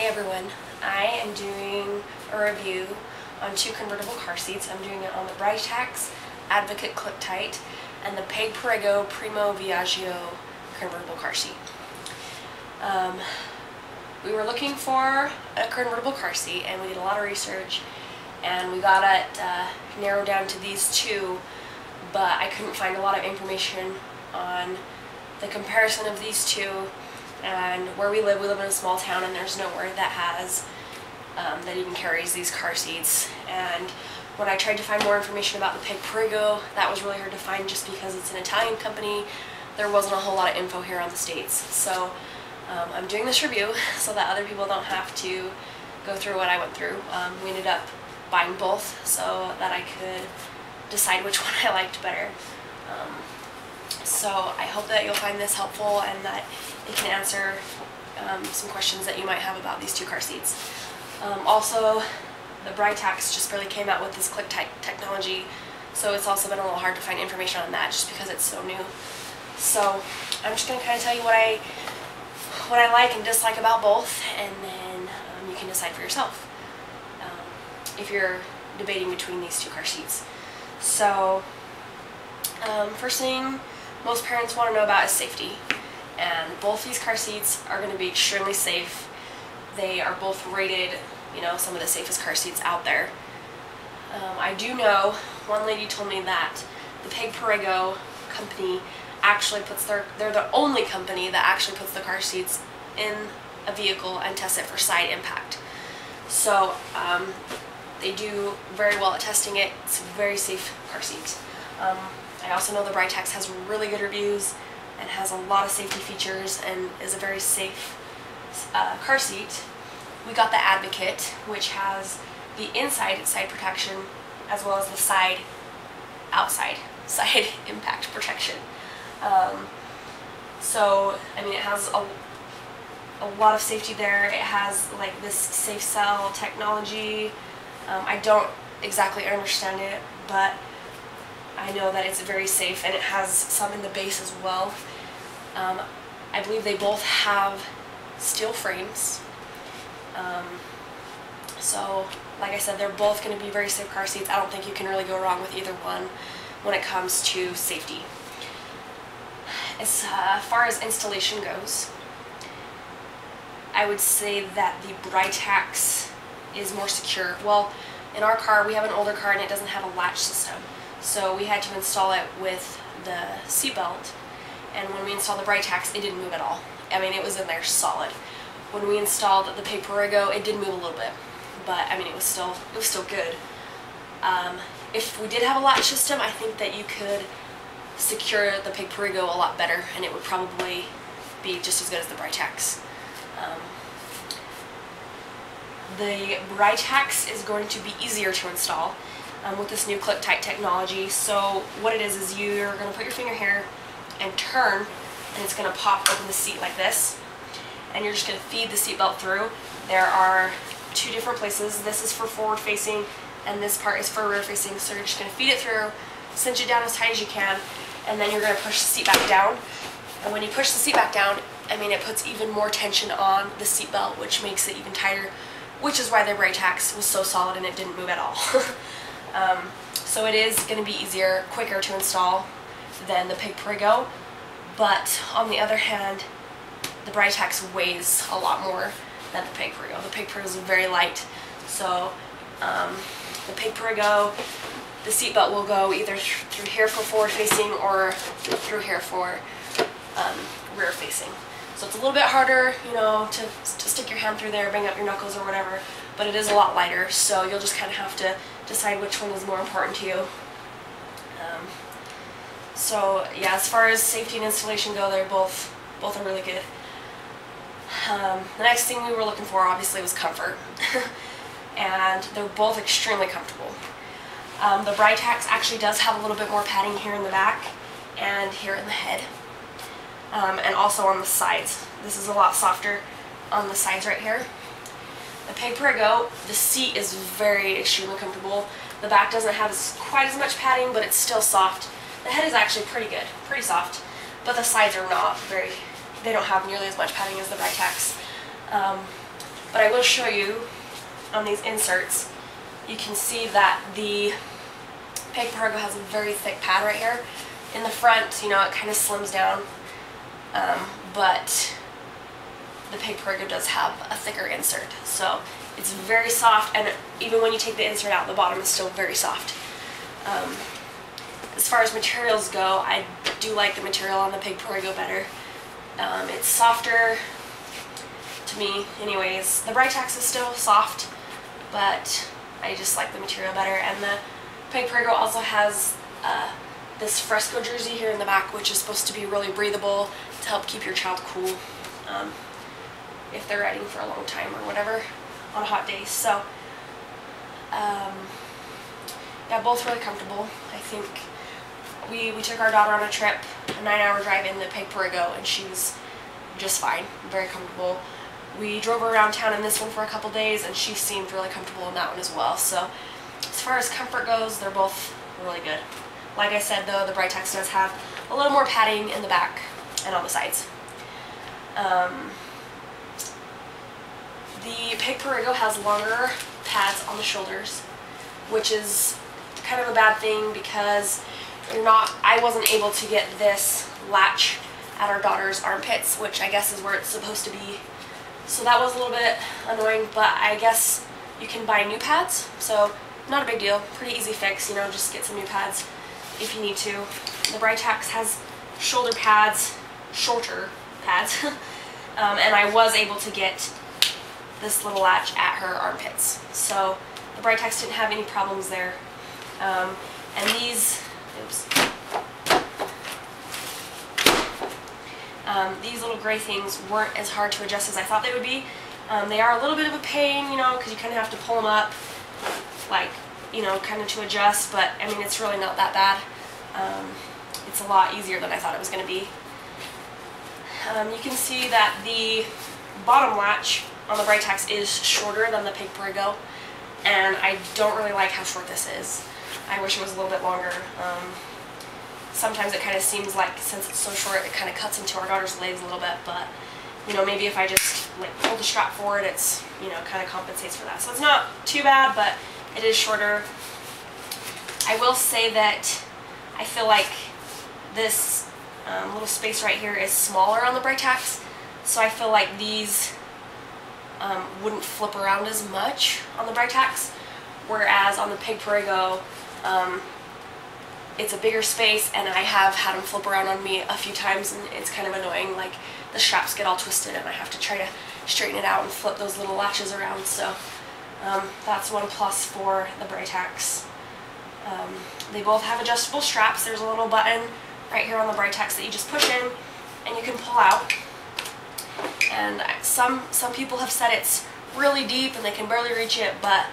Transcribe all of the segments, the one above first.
everyone, I am doing a review on two convertible car seats. I'm doing it on the Britax Advocate Clicktight and the Peg Perego Primo Viaggio convertible car seat. We were looking for a convertible car seat and we did a lot of research and we got it narrowed down to these two, but I couldn't find a lot of information on the comparison of these two. And where we live in a small town and there's nowhere that has that even carries these car seats. And when I tried to find more information about the Peg Perego, that was really hard to find just because it's an Italian company. There wasn't a whole lot of info here on the States. So I'm doing this review so that other people don't have to go through what I went through. We ended up buying both so that I could decide which one I liked better. So I hope that you'll find this helpful and that it can answer some questions that you might have about these two car seats. Also, the Britax just barely came out with this Clicktight technology, so it's also been a little hard to find information on that just because it's so new. So I'm just going to kind of tell you what I like and dislike about both, and then you can decide for yourself if you're debating between these two car seats. So first thing most parents want to know about is safety. And both these car seats are going to be extremely safe. They are both rated, some of the safest car seats out there. I do know, one lady told me that the Peg Perego company actually they're the only company that actually puts the car seats in a vehicle and tests it for side impact. So they do very well at testing it. It's a very safe car seat. I also know the Britax has really good reviews and has a lot of safety features and is a very safe car seat. We got the Advocate, which has the inside side protection as well as the outside side impact protection. So I mean, it has a lot of safety there. It has like this safe cell technology. I don't exactly understand it, but I know that it's very safe, and it has some in the base as well. I believe they both have steel frames. So, like I said, they're both going to be very safe car seats. I don't think you can really go wrong with either one when it comes to safety. As far as installation goes, I would say that the Britax is more secure. Well, in our car, we have an older car and it doesn't have a latch system. So we had to install it with the seatbelt, and when we installed the Britax, it didn't move at all. I mean, it was in there solid. When we installed the Peg Perego, it did move a little bit, but I mean, it was still good. If we did have a latch system, I think that you could secure the Peg Perego a lot better, and it would probably be just as good as the Britax. The Britax is going to be easier to install with this new Clicktight technology. So what it is you're going to put your finger here and turn, and it's going to pop open the seat like this, and you're just going to feed the seatbelt through. There are two different places. This is for forward facing and this part is for rear facing, so you're just going to feed it through, cinch it down as tight as you can, and then you're going to push the seat back down. And when you push the seat back down, I mean, it puts even more tension on the seatbelt, which makes it even tighter, which is why the Britax was so solid and it didn't move at all. So it is going to be easier, quicker to install than the Peg Perego, but on the other hand, the Britax weighs a lot more than the Peg Perego. The Peg Perego is very light, so the Peg Perego, the seatbelt will go either through here for forward facing or through here for rear facing. So it's a little bit harder, to stick your hand through there, bring up your knuckles or whatever, but it is a lot lighter, so you'll just kind of have to decide which one is more important to you. So yeah, as far as safety and installation go, they're both are really good. The next thing we were looking for obviously was comfort, and they're both extremely comfortable. The Britax actually does have a little bit more padding here in the back and here in the head. And also on the sides. This is a lot softer on the sides right here. The Peg Perego, the seat is extremely comfortable. The back doesn't have quite as much padding, but it's still soft. The head is actually pretty good, pretty soft, but the sides are not they don't have nearly as much padding as the Britax. But I will show you on these inserts, you can see that the Peg Perego has a very thick pad right here. In the front, you know, it kind of slims down, but the Peg Perego does have a thicker insert. So it's very soft, and even when you take the insert out, the bottom is still very soft. As far as materials go, I do like the material on the Peg Perego better. It's softer to me anyways. The Britax is still soft, but I just like the material better. And the Peg Perego also has this fresco jersey here in the back, which is supposed to be really breathable to help keep your child cool if they're riding for a long time or whatever on hot days. So yeah, both really comfortable. I think we took our daughter on a trip, a 9-hour drive in the Peg Perego, and she was just fine, very comfortable. We drove her around town in this one for a couple days, and she seemed really comfortable in that one as well. So as far as comfort goes, they're both really good. Like I said though, the Britax does have a little more padding in the back and on the sides. The Peg Perego has longer pads on the shoulders, which is kind of a bad thing because I wasn't able to get this latch at our daughter's armpits, which I guess is where it's supposed to be. So that was a little bit annoying, but I guess you can buy new pads, so not a big deal. Pretty easy fix, you know, just get some new pads if you need to. The Britax has shoulder pads, shorter pads, and I was able to get this little latch at her armpits. So the Britax didn't have any problems there. And these, these little gray things weren't as hard to adjust as I thought they would be. They are a little bit of a pain, you know, because you kind of have to pull them up, like, you know, kind of to adjust, but I mean, it's really not that bad. It's a lot easier than I thought it was going to be. You can see that the bottom latch on the Britax is shorter than the Peg Perego, and I don't really like how short this is. I wish it was a little bit longer. Sometimes it kind of seems like, since it's so short, it kind of cuts into our daughter's legs a little bit, but, you know, maybe if I just, like, pull the strap forward, it's, you know, kind of compensates for that. So it's not too bad, but it is shorter. I will say that I feel like this little space right here is smaller on the Britax, so I feel like these wouldn't flip around as much on the Britax, whereas on the Peg Perego, it's a bigger space, and I have had them flip around on me a few times, and it's kind of annoying. Like, the straps get all twisted, and I have to try to straighten it out and flip those little latches around. So that's one plus for the Britax. They both have adjustable straps. There's a little button right here on the Britax that you just push in, and you can pull out. And some people have said it's really deep and they can barely reach it, but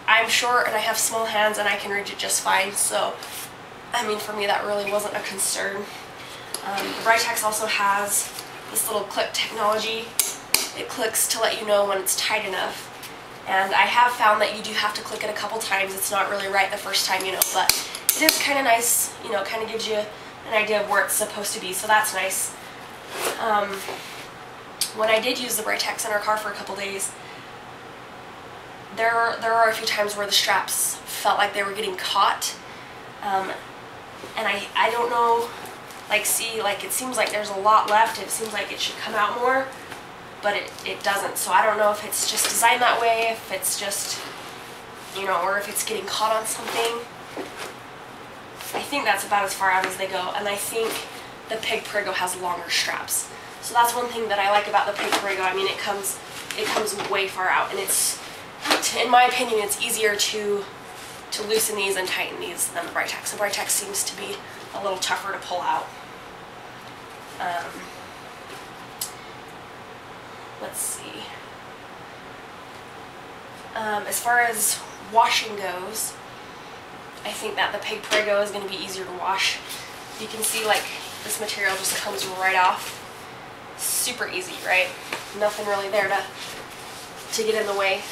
I'm short and I have small hands and I can reach it just fine. So, I mean, for me that really wasn't a concern. The Britax also has this little click technology. It clicks to let you know when it's tight enough. And I have found that you do have to click it a couple times. It's not really right the first time, you know, but it is kind of nice, you know, kind of gives you an idea of where it's supposed to be, so that's nice. When I did use the Britax in our car for a couple days, there are a few times where the straps felt like they were getting caught, and I don't know, like, see, like, it seems like there's a lot left. It seems like it should come out more, but it doesn't. So I don't know if it's just designed that way, if it's just, you know, or if it's getting caught on something. I think that's about as far out as they go, and I think the Peg Perego has longer straps. So that's one thing that I like about the Peg Perego. I mean, it comes way far out, and it's, in my opinion, it's easier to loosen these and tighten these than the Britax. The Britax seems to be a little tougher to pull out. Let's see. As far as washing goes, I think that the Peg Perego is going to be easier to wash. You can see, like, this material just comes right off. Super easy, right? Nothing really there to get in the way.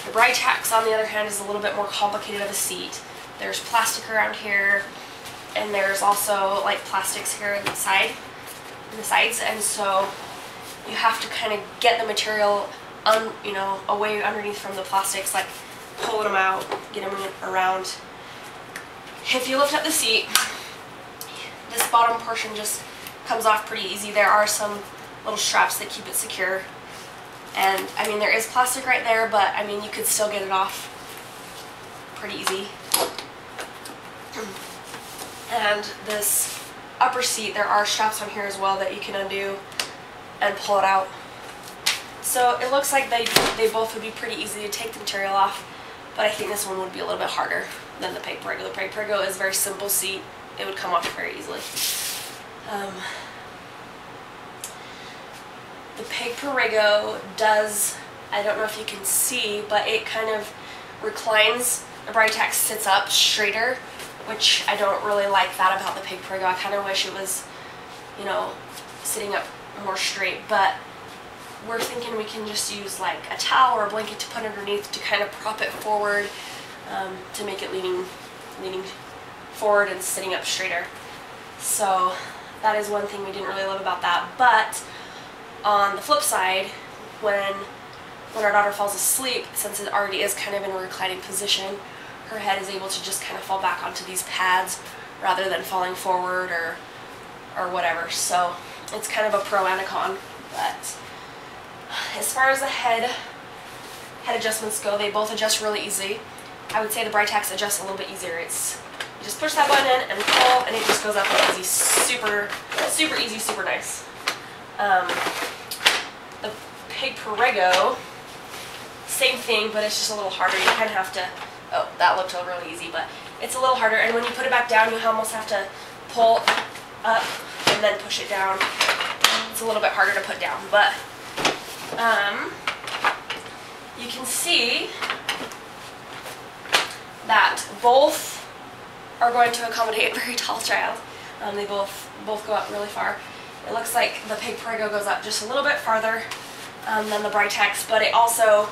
The Britax, on the other hand, is a little bit more complicated of a seat. There's plastic around here, and there's also, like, plastics here on the sides, and so you have to kind of get the material you know, away underneath from the plastics, like pulling them out, get them around. If you lift up the seat, this bottom portion just comes off pretty easy. There are some little straps that keep it secure. And I mean, there is plastic right there, but I mean, you could still get it off pretty easy. And this upper seat, there are straps on here as well that you can undo and pull it out. So it looks like they both would be pretty easy to take the material off, but I think this one would be a little bit harder than the Peg Perego. The Peg Perego is a very simple seat. It would come off very easily. The Peg Perego does, I don't know if you can see, but it kind of reclines. The Britax sits up straighter, which I don't really like that about the Peg Perego. I kind of wish it was, you know, sitting up more straight, but we're thinking we can just use like a towel or a blanket to put underneath to kind of prop it forward, to make it leaning forward and sitting up straighter. So that is one thing we didn't really love about that. But on the flip side, when our daughter falls asleep, since it already is kind of in a reclining position, her head is able to just kind of fall back onto these pads rather than falling forward or whatever. So it's kind of a pro and a con. But as far as the head adjustments go, they both adjust really easy. I would say the Britax adjusts a little bit easier. You just push that button in and pull, and it just goes up and easy. Super easy, super nice. The Peg Perego, same thing, but it's just a little harder. You kind of have to, oh, that looked really easy, but it's a little harder. And when you put it back down, you almost have to pull up and then push it down. It's a little bit harder to put down, but you can see that both are going to accommodate a very tall child. They both go up really far. It looks like the Peg Perego goes up just a little bit farther than the Britax, but it also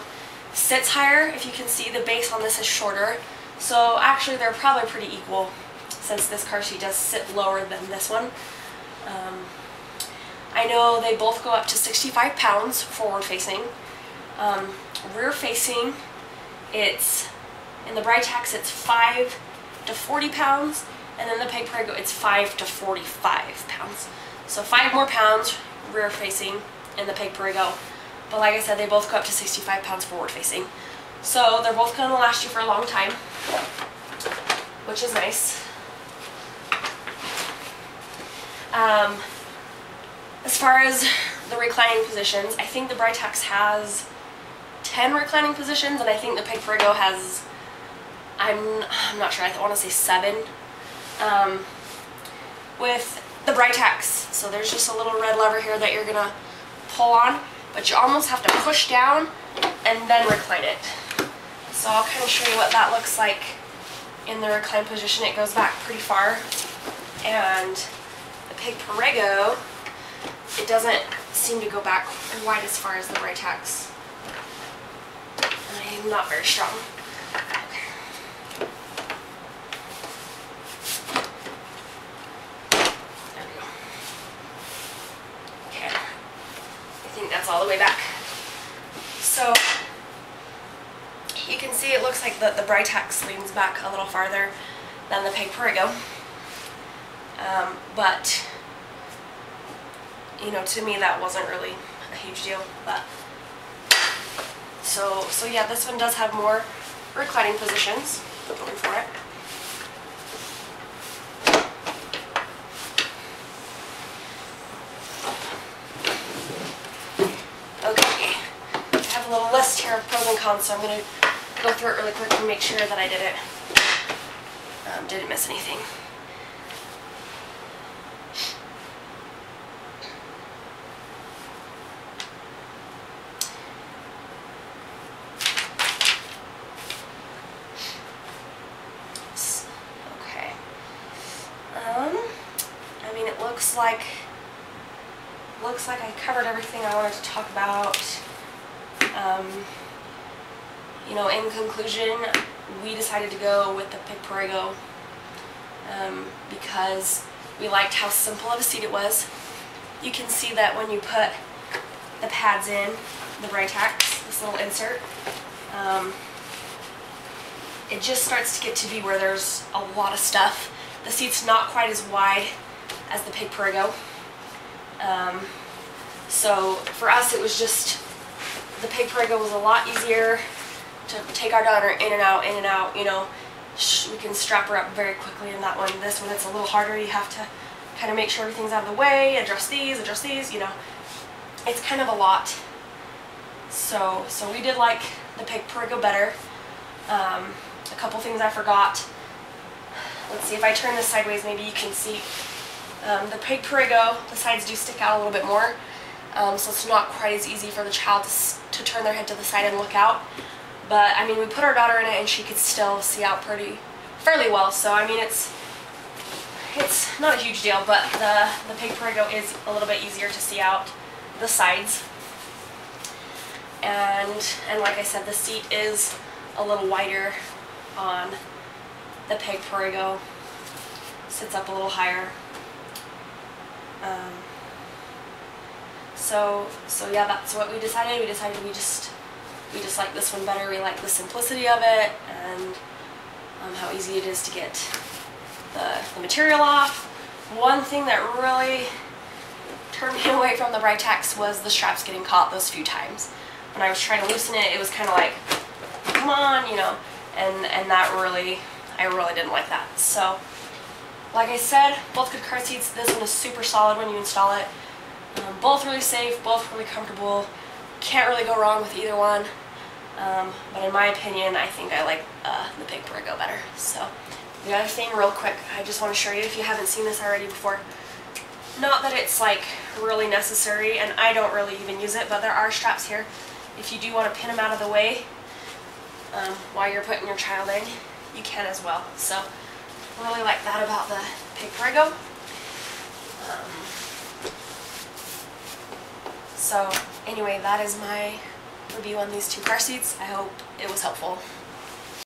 sits higher. If you can see, the base on this is shorter. So actually they're probably pretty equal, since this car seat does sit lower than this one. I know they both go up to 65 pounds forward facing. Rear facing, it's, in the Britax it's 5 to 40 pounds, and then the Peg Perego it's 5 to 45 pounds. So 5 more pounds rear facing in the Peg Perego. But like I said, they both go up to 65 pounds forward facing. So they're both going to last you for a long time, which is nice. As far as the reclining positions, I think the Britax has 10 reclining positions, and I think the Peg Perego has, I'm not sure, I want to say 7. With the Britax, so there's just a little red lever here that you're going to pull on, but you almost have to push down and then recline it. So I'll kind of show you what that looks like in the recline position. It goes back pretty far, and the Peg Perego, it doesn't seem to go back quite as far as the Britax. I'm not very strong. Okay. There we go. Okay. I think that's all the way back. So you can see it looks like the Britax leans back a little farther than the Peg Perego. But you know, to me that wasn't really a huge deal. But so yeah, this one does have more reclining positions. Going for it. Okay, I have a little list here of pros and cons, so I'm going to go through it really quick and make sure that I didn't miss anything. Looks like I covered everything I wanted to talk about. You know, in conclusion, we decided to go with the Peg Perego because we liked how simple of a seat it was. You can see that when you put the pads in, the Britax, this little insert. It just starts to get to be where there's a lot of stuff. The seat's not quite as wide as the Peg Perego. So for us it was just, the Peg Perego was a lot easier to take our daughter in and out, you know. We can strap her up very quickly in that one. This one, it's a little harder. You have to kind of make sure everything's out of the way, adjust these, you know. It's kind of a lot. So we did like the Peg Perego better. A couple things I forgot. Let's see, if I turn this sideways, maybe you can see. The Peg Perego, the sides do stick out a little bit more, so it's not quite as easy for the child to turn their head to the side and look out. But I mean, we put our daughter in it and she could still see out fairly well. So I mean, it's not a huge deal, but the Peg Perego is a little bit easier to see out the sides. And like I said, the seat is a little wider on the Peg Perego. Sits up a little higher. So yeah, that's what we decided. We just like this one better. We like the simplicity of it, and how easy it is to get the material off. One thing that really turned me away from the Britax was the straps getting caught those few times. When I was trying to loosen it, it was kind of like, come on, you know, and that really, I really didn't like that. So, like I said, both good car seats. This one is super solid when you install it. Both really safe, both really comfortable. Can't really go wrong with either one. But in my opinion, I think I like the Peg Perego better. So, the other thing real quick, I just want to show you if you haven't seen this already before. Not that it's like really necessary, and I don't really even use it, but there are straps here. If you do want to pin them out of the way while you're putting your child in, you can as well. So, I really like that about the Peg Perego. So anyway, that is my review on these two car seats. I hope it was helpful.